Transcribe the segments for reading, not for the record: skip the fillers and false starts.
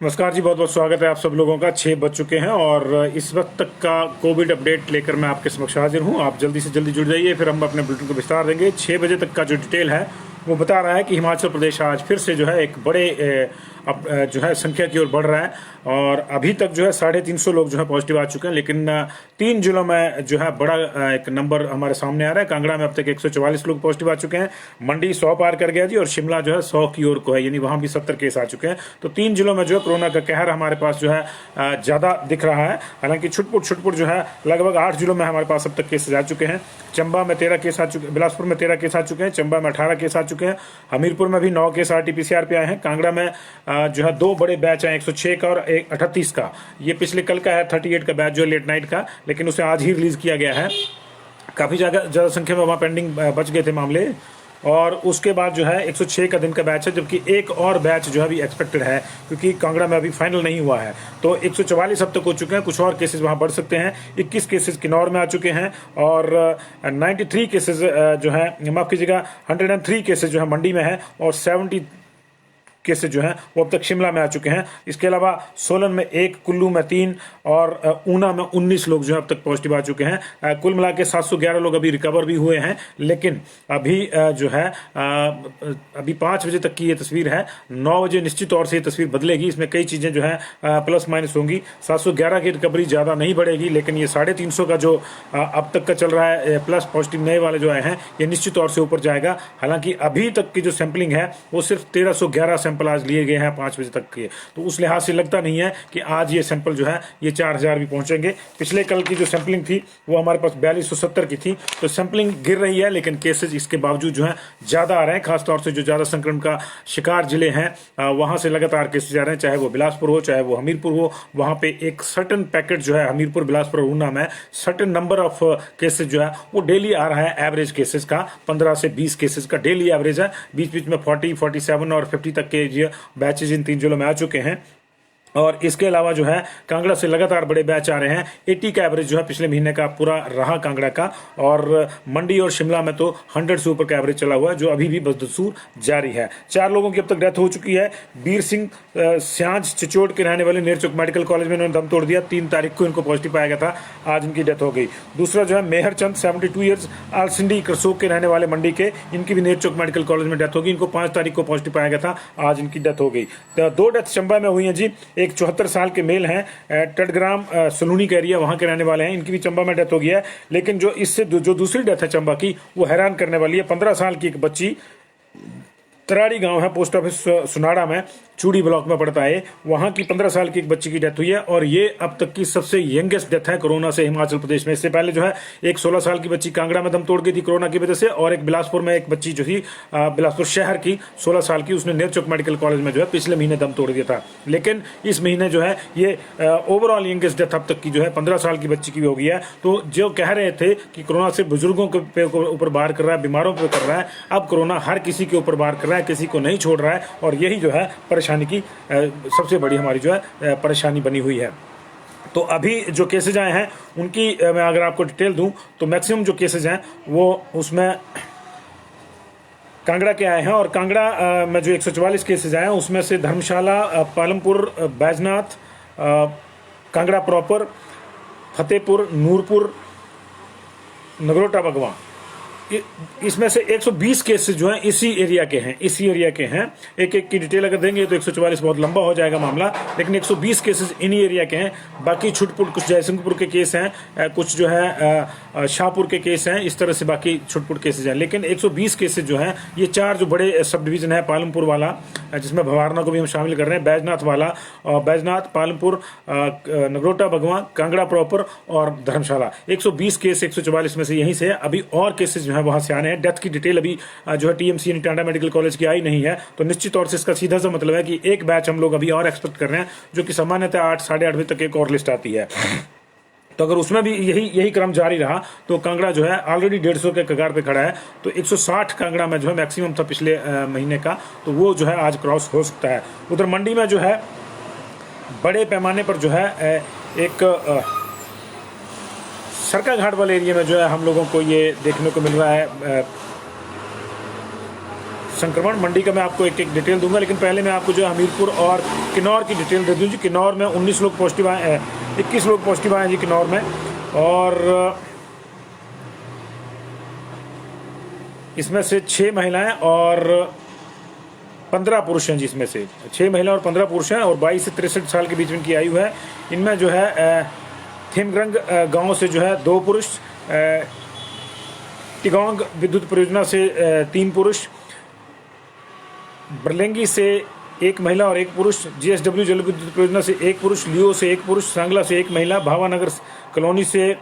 नमस्कार जी, बहुत बहुत स्वागत है आप सब लोगों का। 6 बज चुके हैं और इस वक्त तक का कोविड अपडेट लेकर मैं आपके समक्ष हाजिर हूं। आप जल्दी से जल्दी जुड़ जाइए, फिर हम अपने बुलेटिन को विस्तार देंगे। 6 बजे तक का जो डिटेल है वो बता रहा है कि हिमाचल प्रदेश आज फिर से जो है एक बड़े जो है संख्या की ओर बढ़ रहा है और अभी तक जो है 350 लोग जो है पॉजिटिव आ चुके हैं। लेकिन 3 जिलों में जो है बड़ा एक नंबर हमारे सामने आ रहा है। कांगड़ा में अब तक 144 लोग पॉजिटिव आ चुके हैं, मंडी 100 पार कर गया जी, और शिमला जो है 100 की ओर को है, यानी वहां भी 70 केस आ चुके हैं। तो 3 जिलों में जो है कोरोना का कहर हमारे पास जो है ज्यादा दिख रहा है। हालांकि छुटपुट जो है लगभग 8 जिलों में हमारे पास अब तक केसेज आ चुके हैं। चंबा में 13 केस आ चुके, बिलासपुर में 13 केस आ चुके हैं, चंबा में 18 केस आ चुके हैं, हमीरपुर में भी 9 केस आरटीपीसीआर पे आए हैं। कांगड़ा में जो है 2 बड़े बैच हैं, 106 का और 38 का। ये पिछले कल का है 38 का बैच जो है लेट नाइट का, लेकिन उसे आज ही रिलीज किया गया है। काफी ज्यादा संख्या में वहां पेंडिंग बच गए थे मामले। और उसके बाद जो है 106 का दिन का बैच है, जबकि एक और बैच जो है अभी एक्सपेक्टेड है, क्योंकि कांगड़ा में अभी फाइनल नहीं हुआ है। तो 144 अब तक हो चुके हैं, कुछ और केसेस वहां बढ़ सकते हैं। 21 केसेस किन्नौर में आ चुके हैं और 93 केसेस जो है, माफ कीजिएगा, 103 केसेस जो है मंडी में है और 70 केसेस जो हैं वो अब तक शिमला में आ चुके हैं। इसके अलावा सोलन में 1, कुल्लू में 3 और ऊना में 19 लोग जो है अब तक पॉजिटिव आ चुके हैं। कुल मिला के 711 लोग अभी रिकवर भी हुए हैं। लेकिन अभी जो है अभी 5 बजे तक की ये तस्वीर है। 9 बजे निश्चित तौर से ये तस्वीर बदलेगी। इसमें कई चीजें जो है प्लस माइनस होंगी। 711 की रिकवरी ज्यादा नहीं बढ़ेगी, लेकिन ये 350 का जो अब तक का चल रहा है प्लस पॉजिटिव नए वाले जो आए हैं, ये निश्चित तौर से ऊपर जाएगा। हालांकि अभी तक की जो सैंपलिंग है वो सिर्फ 1311 सैंपल आज लिए गए हैं 5 बजे तक के। तो उस लिहाज से लगता नहीं है कि आज ये सैंपल जो है ये 4000 भी पहुंचेंगे। पिछले कल की जो सैंपलिंग थी वो हमारे पास 4270 की थी। तो सैंपलिंग गिर रही है, लेकिन केसेज इसके बावजूद जो है ज्यादा आ रहे हैं। खासतौर से जो ज्यादा संक्रमण का शिकार जिले हैं वहां से लगातार केसेज आ रहे हैं, चाहे वो बिलासपुर हो चाहे वो हमीरपुर हो। वहां पे एक सर्टन पैकेट जो है हमीरपुर, बिलासपुर और ऊना में सर्टन नंबर ऑफ केसेज जो है वो डेली आ रहा है। एवरेज केसेज का 15 से 20 केसेज का डेली एवरेज है। बीच बीच में 40, 47 और 50 तक के बैचेज इन 3 जिलों में आ चुके हैं। और इसके अलावा जो है कांगड़ा से लगातार बड़े बैच आ रहे हैं। 80 का एवरेज जो है पिछले महीने का पूरा रहा कांगड़ा का, और मंडी और शिमला में तो 100 से ऊपर का एवरेज चला हुआ है, जो अभी भी बदसूर जारी है। 4 लोगों की अब तक डेथ हो चुकी है। बीर सिंह स्यांज चिचोड़ के रहने वाले नेरचौक मेडिकल कॉलेज में इन्होंने दम तोड़ दिया। 3 तारीख को इनको पॉजिटिव पाया गया था, आज इनकी डेथ हो गई। दूसरा जो है मेहर चंद 72 ईयर्स आलसिंडी करसोग के रहने वाले मंडी के, इनकी भी नेरचौक मेडिकल कॉलेज में डेथ होगी। इनको 5 तारीख को पॉजिटिव पाया गया था, आज इनकी डेथ हो गई। 2 डेथ चंबा में हुई है जी। एक 74 साल के मेल हैं, टटग्राम सलूनी का एरिया वहां के रहने वाले हैं, इनकी भी चंबा में डेथ हो गई है। लेकिन जो इससे जो दूसरी डेथ है चंबा की, वो हैरान करने वाली है। 15 साल की एक बच्ची, तराड़ी गांव है, पोस्ट ऑफिस सुनाड़ा में, चूड़ी ब्लॉक में पड़ता है, वहां की 15 साल की एक बच्ची की डेथ हुई है। और ये अब तक की सबसे यंगेस्ट डेथ है कोरोना से हिमाचल प्रदेश में। इससे पहले जो है एक 16 साल की बच्ची कांगड़ा में दम तोड़ गई थी कोरोना की वजह से, और एक बिलासपुर में एक बच्ची जो थी बिलासपुर शहर की 16 साल की, उसने नेरचौक मेडिकल कॉलेज में जो है पिछले महीने दम तोड़ दिया था। लेकिन इस महीने जो है ये ओवरऑल यंगेस्ट डेथ अब तक की जो है 15 साल की बच्ची की हो गई है। तो जो कह रहे थे कि कोरोना से बुजुर्गों के ऊपर वार कर रहा है, बीमारों पर कर रहा है, अब कोरोना हर किसी के ऊपर वार कर रहा है, किसी को नहीं छोड़ रहा है। और यही जो है परेशानी की सबसे बड़ी हमारी जो है परेशानी बनी हुई है। तो अभी जो केसेज आए हैं उनकी मैं अगर आपको डिटेल दूं तो मैक्सिमम जो केसेज हैं वो उसमें कांगड़ा के आए हैं। और कांगड़ा में जो 144 केसेज आए हैं उसमें से धर्मशाला, पालमपुर, बैजनाथ, कांगड़ा प्रॉपर, फतेहपुर, नूरपुर, नगरोटा बगवा, इसमें से 120 केसेस जो हैं इसी एरिया के हैं। एक एक की डिटेल अगर देंगे तो 144 बहुत लंबा हो जाएगा मामला, लेकिन 120 केसेस इन्हीं एरिया के हैं। बाकी छुटपुट कुछ जयसिंहपुर के केस हैं, कुछ जो है शाहपुर के केस हैं, इस तरह से बाकी छुटपुट केसेस हैं। लेकिन 120 केसेस जो हैं ये 4 जो बड़े सब डिवीजन है, पालमपुर वाला जिसमें भवारना को भी हम शामिल कर रहे हैं, बैजनाथ वाला, बैजनाथ, पालमपुर, नगरोटा बगवा, कांगड़ा प्रॉपर और धर्मशाला, 120 केस 144 में से यहीं से अभी और केसेस जो है वहां से आने हैं। डेथ की डिटेल अभी जो है टीएमसी यानी टांडा मेडिकल कॉलेज की आई नहीं है। तो निश्चित तौर से इसका सीधा सा मतलब है कि एक बैच हम लोग अभी और एक्सपेक्ट कर रहे हैं, जो कि सामान्यतः 8 साढ़े 8 बजे तक एक और लिस्ट आती है। तो अगर उसमें भी यही क्रम जारी रहा तो कांगड़ा जो है ऑलरेडी 150 के कगार पे खड़ा है। तो 160 कांगड़ा में जो है मैक्सिमम था पिछले महीने का, तो वो जो है आज क्रॉस हो सकता है। उधर मंडी में जो है बड़े पैमाने पर जो है एक सरका घाट वाले एरिया में जो है हम लोगों को ये देखने को मिल रहा है संक्रमण। मंडी का मैं आपको एक एक डिटेल दूंगा, लेकिन पहले मैं आपको जो है हमीरपुर और किन्नौर की डिटेल दे दूँ जी। किन्नौर में 19 लोग पॉजिटिव आए हैं, 21 लोग पॉजिटिव आए हैं जी किन्नौर में, और इसमें से 6 महिलाएं और 15 पुरुष हैं जी। इसमें से 6 महिला और 15 पुरुष हैं, और 22 से 63 साल के बीच में की आयु है। इनमें जो है थिमग्रंग गांव से जो है 2 पुरुष, टिगोंग विद्युत परियोजना से 3 पुरुष, बरलेंगी से 1 महिला और 1 पुरुष, जीएसडब्ल्यू जल विद्युत परियोजना से 1 पुरुष, लियो से 1 पुरुष, सांगला से 1 महिला, भावानगर कॉलोनी से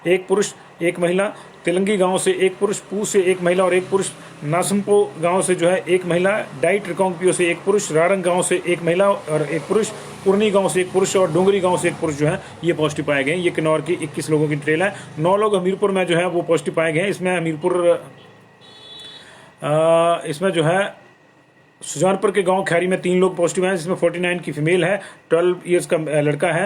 1 पुरुष 1 महिला, तेलंगी गांव से 1 पुरुष, पू से 1 महिला और 1 पुरुष, नासमपो गांव से जो है 1 महिला, डाई ट्रिकोंगपियो से 1 पुरुष, रारंग गांव से 1 महिला और 1 पुरुष, पुरनी गांव से 1 पुरुष और डोंगरी गांव से 1 पुरुष जो है ये पॉजिटिव पाए गए हैं। ये किन्नौर की 21 लोगों की डिटेल है। 9 लोग हमीरपुर में जो है वो पॉजिटिव पाए गए हैं। इसमें हमीरपुर इसमें जो है सुजानपुर के गांव खैरी में 3 लोग पॉजिटिव हैं, जिसमें 49 की फीमेल है, 12 इयर्स का लड़का है,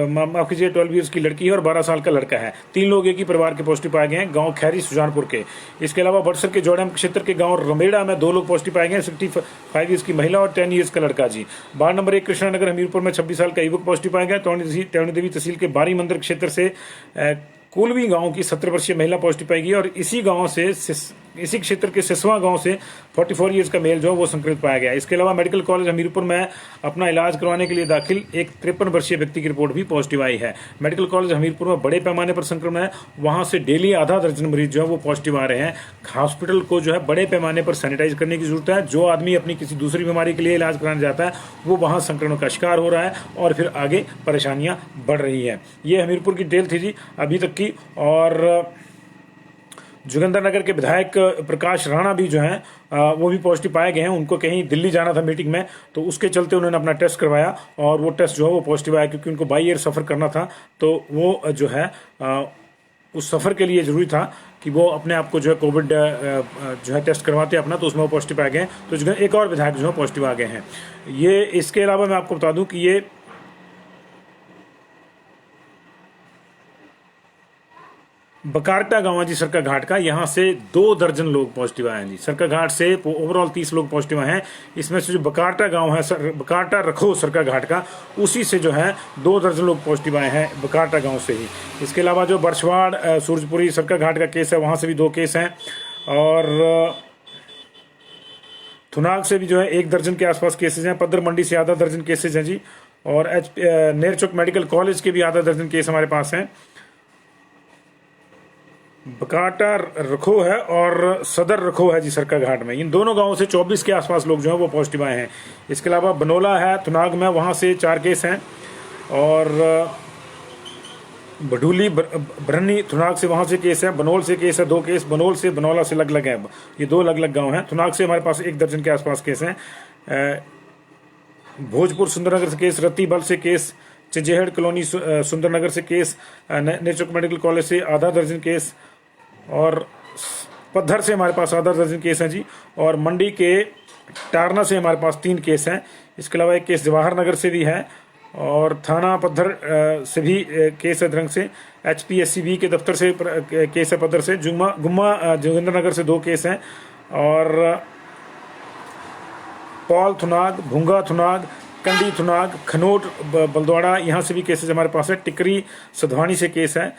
माफ कीजिए 12 इयर्स की लड़की है और 12 साल का लड़का है। 3 लोग एक ही परिवार के पॉजिटिव पाए गए हैं गांव खैरी सुजानपुर के। इसके अलावा बड़सर के जोड़म क्षेत्र के गांव रमेड़ा में 2 लोग पॉजिटिव पाए गए हैं, 65 इयर्स की महिला और 10 इयर्स का लड़का जी। वार्ड नंबर 1 कृष्णानगर हमीरपुर में 26 साल का युवक पॉजिटिव पाए गए। टौणी देवी तहसील के बारी मंदिर क्षेत्र से कुलवी गांव की 17 वर्षीय महिला पॉजिटिव पाई गई, और इसी गांव से इसी क्षेत्र के सिसवा गांव से 44 इयर्स का मेल जो है वो संक्रमित पाया गया। इसके अलावा मेडिकल कॉलेज हमीरपुर में अपना इलाज करवाने के लिए दाखिल एक 53 वर्षीय व्यक्ति की रिपोर्ट भी पॉजिटिव आई है। मेडिकल कॉलेज हमीरपुर में बड़े पैमाने पर संक्रमण है, वहां से डेली आधा दर्जन मरीज जो है वो पॉजिटिव आ रहे हैं। हॉस्पिटल को जो है बड़े पैमाने पर सैनिटाइज करने की जरूरत है। जो आदमी अपनी किसी दूसरी बीमारी के लिए इलाज कराने जाता है वो वहां संक्रमण का शिकार हो रहा है और फिर आगे परेशानियां बढ़ रही है। ये हमीरपुर की डिटेल थी जी अभी तक की। और जोगिंदर नगर के विधायक प्रकाश राणा भी जो हैं वो भी पॉजिटिव पाए गए हैं। उनको कहीं दिल्ली जाना था मीटिंग में, तो उसके चलते उन्होंने अपना टेस्ट करवाया और वो टेस्ट जो है वो पॉजिटिव आया, क्योंकि उनको 22 ईयर सफ़र करना था। तो वो जो है उस सफ़र के लिए ज़रूरी था कि वो अपने आप को जो है कोविड जो है टेस्ट करवाते अपना, तो उसमें वो पॉजिटिव पाए गए। तो जो एक और विधायक जो है पॉजिटिव आ गए हैं। ये इसके अलावा मैं आपको बता दूँ कि ये बकारटा गांव है जी सरका घाट का, यहाँ से 2 दर्जन लोग पॉजिटिव आए हैं जी। सरका घाट से ओवरऑल 30 लोग पॉजिटिव आए हैं। इसमें से जो बकारटा गांव है, बकारटा रखो सरका घाट का, उसी से जो है 2 दर्जन लोग पॉजिटिव आए हैं बकारटा गांव से ही। इसके अलावा जो बरछवाड़ सूरजपुरी सरका घाट का केस है, वहाँ से भी 2 केस हैं, और थुनाग से भी जो है 1 दर्जन के आसपास केसेज हैं। पद्दर मंडी से आधा दर्जन केसेज हैं जी, और नेरचौक मेडिकल कॉलेज के भी आधा दर्जन केस हमारे पास हैं। बकाटा रखो है और सदर रखो है जी सरका घाट में। इन दोनों गांवों से 24 के आसपास लोग जो हैं वो पॉजिटिव आए हैं। इसके अलावा बनोला है थुनाग में, वहाँ से 4 केस हैं, और बडूली भरनी थुनाग से वहाँ से केस है। बनोल से केस है 2 केस, बनोल से बनौला से अलग अलग हैं। ये 2 अलग अलग गाँव हैं। थुनाग से हमारे पास 1 दर्जन के आसपास केस हैं। भोजपुर सुंदरनगर से केस, रत्तीबल से केस, चिंजेहड़ कॉलोनी सुंदरनगर से केस, नेरचौक मेडिकल कॉलेज से आधा दर्जन केस, और पद्धर से हमारे पास आधा दर्जन केस हैं जी, और मंडी के टारना से हमारे पास 3 केस हैं। इसके अलावा 1 केस जवाहर नगर से भी है, और थाना पद्धर से भी केस है धरंग से। HPSCB के दफ्तर से केस है पद्धर से। गुम्मा जोगिंदर नगर से 2 केस हैं, और पौल थुनाग, भूंगा थुनाग, कंडी थुनाग, खनोट बलद्वाड़ा, यहाँ से भी केसेज हमारे पास है। टिकरी सधवानी से केस है।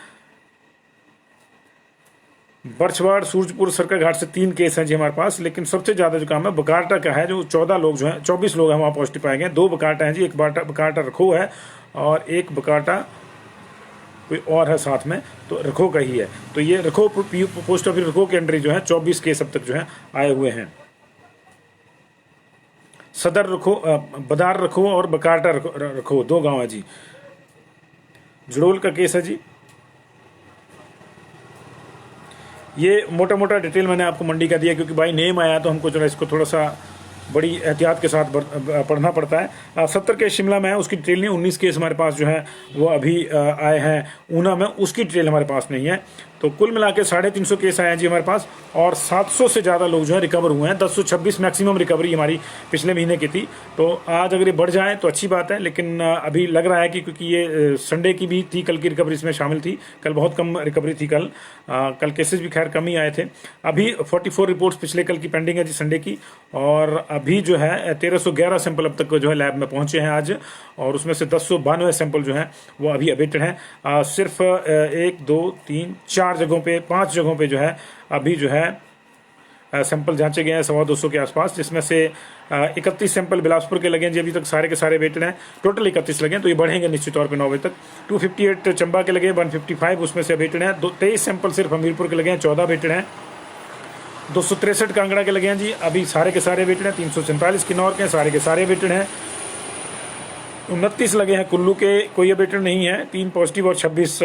बरछवाड़ सूरजपुर सरका घाट से 3 केस हैं जी हमारे पास। लेकिन सबसे ज़्यादा जो काम है बकारटा का है, जो 14 लोग जो हैं, 24 लोग हैं वहाँ पॉजिटिव पाए गए। 2 बकारटा हैं जी, एक बकारटा रखो है और एक बकारटा कोई और है साथ में, तो रखो का ही है। तो ये रखो पोस्ट ऑफिस रखो के अंडर जो है 24 केस अब तक जो है आए हुए हैं। सदर रखो, बदार रखो और बकारटा रखो 2 गाँव है जी। जड़ोल का केस है जी। ये मोटा मोटा डिटेल मैंने आपको मंडी का दिया, क्योंकि भाई नेम आया तो हमको जो है इसको थोड़ा सा बड़ी एहतियात के साथ पढ़ना पड़ता है। 70 केस शिमला में है, उसकी डिटेल नहीं। 19 केस हमारे पास जो है वो अभी आए हैं ऊना में, उसकी डिटेल हमारे पास नहीं है। तो कुल मिला के 350 केस आए हैं जी हमारे पास, और 700 से ज़्यादा लोग जो है रिकवर हुए हैं। 1026 मैक्सिमम रिकवरी हमारी पिछले महीने की थी। तो आज अगर ये बढ़ जाए तो अच्छी बात है, लेकिन अभी लग रहा है कि क्योंकि ये संडे की भी थी, कल की रिकवरी इसमें शामिल थी। कल बहुत कम रिकवरी थी, कल केसेस भी खैर कम ही आए थे। अभी 44 रिपोर्ट्स पिछले कल की पेंडिंग है जी संडे की, और अभी जो है 1311 सैंपल अब तक जो है लैब में पहुंचे हैं आज, और उसमें से 1092 सैंपल जो हैं वो अभी अवेटेड हैं। सिर्फ 1 2 3 4 जगहों पे, 5 जगहों पे जो है अभी जो है सैंपल जांचे गए हैं 225 के आसपास, जिसमें से 31 सैंपल बिलासपुर के लगे हैं जी। अभी तक सारे के सारे वेटेड हैं, टोटल 31 लगे हैं, तो ये बढ़ेंगे निश्चित तौर पे 9 बजे तक। 258 चंबा के लगे, 155 उसमें से वेटेड हैं। 23 सैंपल सिर्फ हमीरपुर के लगे हैं, 14 वेटेड हैं। 263 कांगड़ा के लगे हैं जी, अभी सारे के सारे वेटेड हैं। 347 किन्नौर के सारे के सारे वेटेड हैं। 29 लगे हैं कुल्लू के, कोई वेटेड नहीं है। 3 पॉजिटिव और 26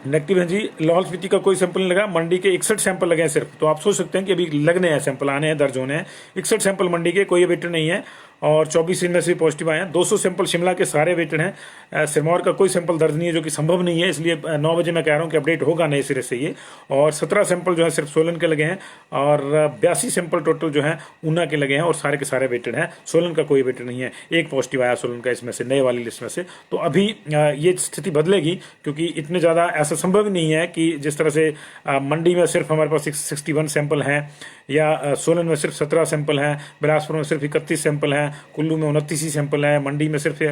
नेगेटिव है जी। लाहौल स्पीति का कोई सैंपल नहीं लगा। मंडी के 61 सैंपल लगे हैं सिर्फ, तो आप सोच सकते हैं कि अभी लगने हैं सैंपल, आने हैं, दर्ज होने हैं। 61 सैंपल मंडी के, कोई वेटेड नहीं है, और 24 इनमें से पॉजिटिव आए हैं। 200 सैंपल शिमला के, सारे वेटेड हैं। सिरमौर का कोई सैंपल दर्ज नहीं है, जो कि संभव नहीं है, इसलिए 9 बजे मैं कह रहा हूँ कि अपडेट होगा नए सिरे से ये। और 17 सैंपल जो है सिर्फ सोलन के लगे हैं, और 82 सैंपल टोटल जो है ऊना के लगे हैं, और सारे के सारे वेटेड हैं। सोलन का कोई वेटेड नहीं है। 1 पॉजिटिव आया सोलन का इसमें से, नए वाली लिस्ट में से। तो अभी ये स्थिति बदलेगी, क्योंकि इतने ज़्यादा ऐसा संभव ही नहीं है कि जिस तरह से मंडी में सिर्फ हमारे पास 61 सैंपल हैं, या सोलन में सिर्फ 17 सैंपल हैं, बिलासपुर में सिर्फ 31 सैंपल हैं, कुल्लू में 29 ही सैंपल हैं, मंडी में सिर्फ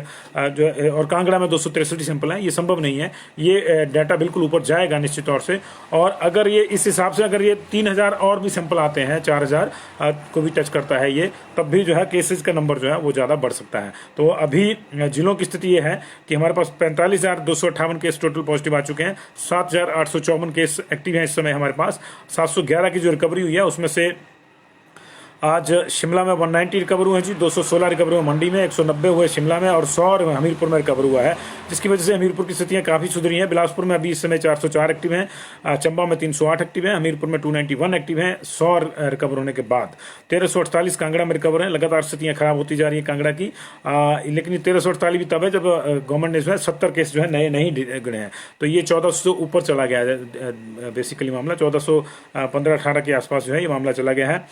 जो और कांगड़ा में 263 सैंपल हैं। ये संभव नहीं है। ये डाटा बिल्कुल ऊपर जाएगा निश्चित तौर से। और अगर ये इस हिसाब से अगर ये 3000 और भी सैंपल आते हैं, 4000 को भी टच करता है ये, तब भी जो है केसेस का नंबर जो है वो ज़्यादा बढ़ सकता है। तो अभी जिलों की स्थिति ये है कि हमारे पास 45,258 केस टोटल पॉजिटिव आ चुके हैं। 7,854 केस एक्टिव हैं इस समय हमारे पास। 711 की जो रिकवरी हुई है उसमें से आज शिमला में 190 रिकवर हुए हैं जी। 216 रिकवर हुए मंडी में, 190 हुए शिमला में, और 100 हमीरपुर में रिकवर हुआ है, जिसकी वजह से हमीरपुर की स्थितियां काफ़ी सुधरी हैं। बिलासपुर में अभी इस समय 404 एक्टिव हैं, चंबा में 308 एक्टिव हैं, हमीरपुर में 291 एक्टिव हैं 100 रिकवर होने के बाद। 1348 कांगड़ा में रिकवर हैं। लगातार स्थितियां खराब होती जा रही है कांगड़ा की, लेकिन 1348 भी तब है जब गवर्नमेंट ने जो है 70 केस जो है नए नहीं गिने हैं। तो ये 1400 से ऊपर चला गया है बेसिकली मामला, 1415-18 के आसपास जो है ये मामला चला गया है।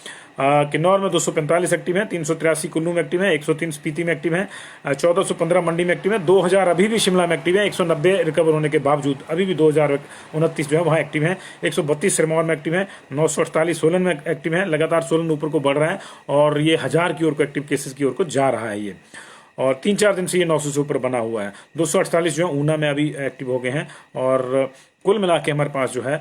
किन्नौर में 245 एक्टिव हैं, 383 कुल्लू में एक्टिव हैं, 103 स्पीति में एक्टिव हैं, 1415 मंडी में एक्टिव हैं, 2000 अभी भी शिमला में एक्टिव हैं, 190 रिकवर होने के बावजूद अभी भी 2029 जो है वहाँ एक्टिव हैं, 132 सिरमौर में एक्टिव हैं, 948 सोलन में एक्टिव हैं। लगातार सोलन ऊपर को बढ़ रहा है, और ये 1000 की ओर को एक्टिव केसेस की ओर को जा रहा है ये, और 3-4 दिन से ये 900 से ऊपर बना हुआ है। 248 जो है ऊना में अभी एक्टिव हो गए हैं, और कुल मिला के हमारे पास जो है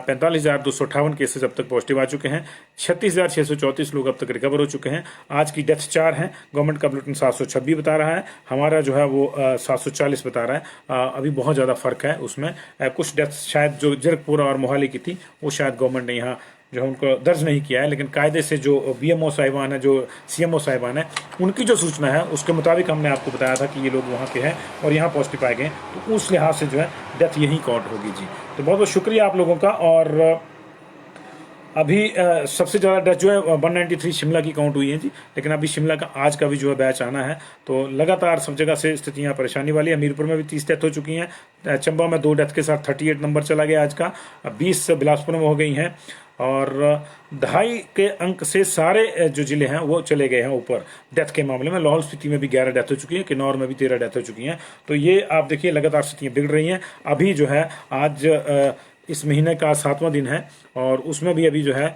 45,258 केसेस अब तक पॉजिटिव आ चुके हैं। 36,634 लोग अब तक रिकवर हो चुके हैं। आज की डेथ 4 हैं। गवर्नमेंट का बुलेटिन 726 बता रहा है, हमारा जो है वो 740 बता रहा है। अभी बहुत ज़्यादा फर्क है उसमें। कुछ डेथ शायद जो जीरकपुर और मोहाली की थी वो शायद गवर्नमेंट ने यहाँ जो है उनको दर्ज नहीं किया है, लेकिन कायदे से जो BMO साहिबान है, जो CMO साहिबान है, उनकी जो सूचना है उसके मुताबिक हमने आपको बताया था कि ये लोग वहाँ के हैं और यहाँ पॉजिटिव पाए गए, तो उस लिहाज से जो है डेथ यही काउंट होगी जी। तो बहुत बहुत शुक्रिया आप लोगों का। और अभी सबसे ज़्यादा डेथ जो है 193 शिमला की काउंट हुई है जी, लेकिन अभी शिमला का आज का भी जो है बैच आना है, तो लगातार सब जगह से स्थितियाँ परेशानी वाली है। हमीरपुर में भी 30 डेथ हो चुकी हैं, चंबा में 2 डेथ के साथ 38 नंबर चला गया आज का, 20 बिलासपुर में हो गई हैं, और 2.5 के अंक से सारे जो जिले हैं वो चले गए हैं ऊपर डेथ के मामले में। लाहौल स्पीति में भी 11 डेथ हो चुकी है, किन्नौर में भी 13 डेथ हो चुकी हैं। तो ये आप देखिए लगातार स्थितियाँ बिगड़ रही हैं। अभी जो है आज इस महीने का 7वां दिन है, और उसमें भी अभी जो है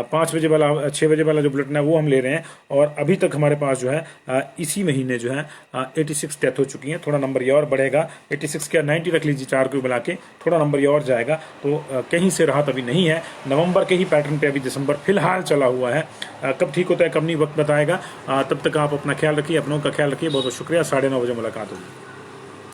5 बजे वाला 6 बजे वाला जो बुलेटिन है वो हम ले रहे हैं, और अभी तक हमारे पास जो है इसी महीने जो है 86 डेथ हो चुकी हैं। थोड़ा नंबर ये और बढ़ेगा, 86 क्या 90 रख लीजिए, 4 को मिला के थोड़ा नंबर ये और जाएगा। तो कहीं से राहत अभी नहीं है। नवंबर के ही पैटर्न पे अभी दिसंबर फिलहाल चला हुआ है। कब ठीक होता है कब नहीं वक्त बताएगा। तब तक आप अपना ख्याल रखिए, अपनों का ख्याल रखिए। बहुत बहुत शुक्रिया। 9:30 बजे मुलाकात होगी।